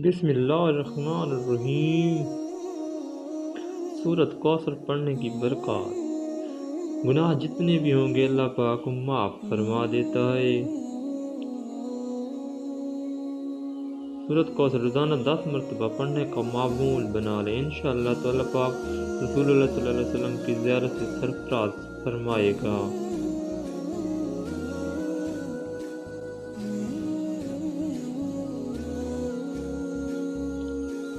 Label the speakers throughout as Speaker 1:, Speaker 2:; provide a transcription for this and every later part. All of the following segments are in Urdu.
Speaker 1: بسم اللہ الرحمن الرحیم۔ سورۃ کوثر پڑھنے کی برکات۔ گناہ جتنے بھی ہوں گے اللہ پاک معاف فرما دیتا ہے۔ سورۃ کوثر روزانہ 10 مرتبہ پڑھنے کا معمول بنا لیں، انشاءاللہ تو اللہ پاک رسول اللہ صلی اللہ علیہ وسلم کی زیارت سے سرفراز فرمائے گا۔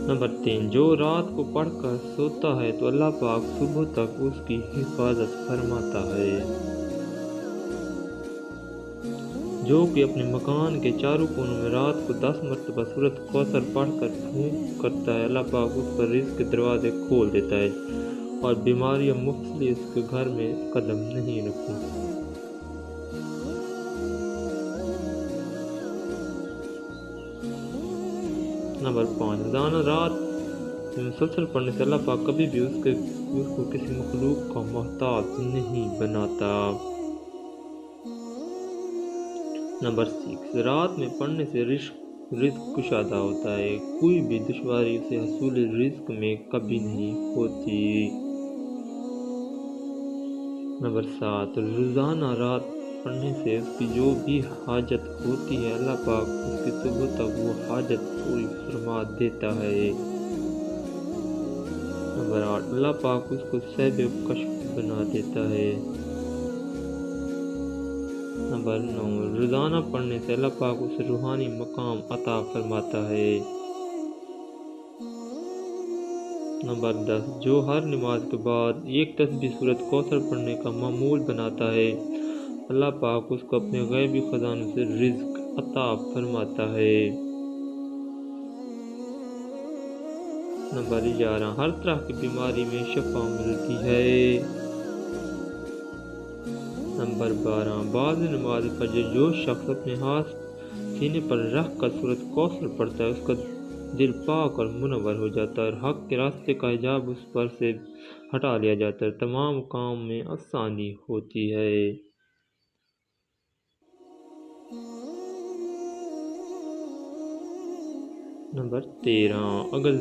Speaker 1: نمبر 3، جو رات کو پڑھ کر سوتا ہے تو اللہ پاک صبح تک اس کی حفاظت فرماتا ہے۔ جو کہ اپنے مکان کے چاروں کونوں میں رات کو 10 مرتبہ سورۃ کوثر پڑھ کر پھونک کرتا ہے، اللہ پاک اس پر رزق کے دروازے کھول دیتا ہے اور بیماریاں مفصلی اس کے گھر میں قدم نہیں رکھتی۔ نمبر 5، روزانہ رات میں مسلسل پڑھنے سے اللہ پاک کبھی بھی اس کو کسی مخلوق کا محتاج نہیں بناتا۔ نمبر 6، رات میں پڑھنے سے رزق کشادہ ہوتا ہے، کوئی بھی دشواری اسے حصول رزق میں کبھی نہیں ہوتی۔ نمبر 7، روزانہ رات پڑھنے سے اس کی جو بھی حاجت ہوتی ہے اللہ پاک اس کی صبح تک وہ حاجت پوری فرما دیتا ہے۔ نمبر 8، اللہ پاک اس کو صاحب کشف بنا دیتا ہے۔ نمبر 9، روزانہ پڑھنے سے اللہ پاک اسے روحانی مقام عطا فرماتا ہے۔ نمبر 10، جو ہر نماز کے بعد ایک تسبیح سورۃ کوثر پڑھنے کا معمول بناتا ہے اللہ پاک اس کو اپنے غیبی خزانوں سے رزق عطا فرماتا ہے۔ نمبر 11، ہر طرح کی بیماری میں شفا ملتی ہے۔ نمبر 12، بعض نماز فجر جو شخص اپنے ہاتھ سینے پر رکھ کر سورۃ کوثر پڑھتا ہے اس کا دل پاک اور منور ہو جاتا ہے اور حق کے راستے کا حجاب اس پر سے ہٹا لیا جاتا ہے، تمام کام میں آسانی ہوتی ہے۔ نمبر 13، اگر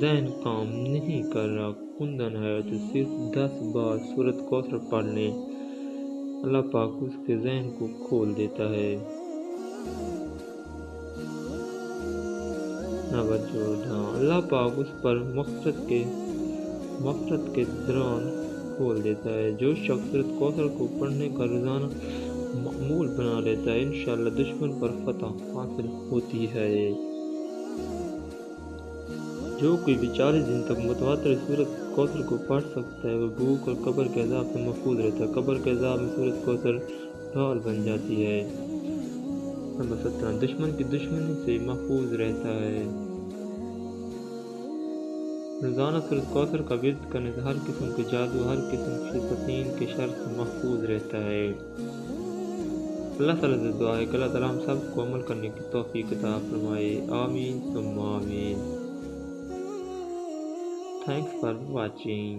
Speaker 1: ذہن کام نہیں کر رہا، کندن ہے تو صرف 10 بار سورۃ کوثر پڑھ لیں، اللہ پاک اس کے ذہن کو کھول دیتا ہے۔ نمبر 14، اللہ پاک اس پر مغفرت کے دوران کھول دیتا ہے۔ جو شخص سورۃ کوثر کو پڑھنے کا روزانہ معمول بنا لیتا ہے انشاءاللہ دشمن پر فتح حاصل ہوتی ہے۔ جو کوئی بھی 40 دن تک متواتر سورۃ کوثر کو پڑھ سکتا ہے وہ بھوک اور قبر کے عذاب سے محفوظ رہتا ہے، قبر کے عذاب میں سورۃ کوثر ڈھال بن جاتی ہے۔ نمبر 17، دشمن کی دشمنی سے محفوظ رہتا ہے۔ روزانہ سورۃ کوثر کا ورد کرنے سے ہر قسم کے جادو، ہر قسم کے شیاطین کے شر سے محفوظ رہتا ہے۔ اللہ تعالیٰ سے دعا ہے کہ اللہ تعالیٰ ہم سب کو عمل کرنے کی توفیق عطا فرمائے، آمین ثم آمین۔ Thanks for watching.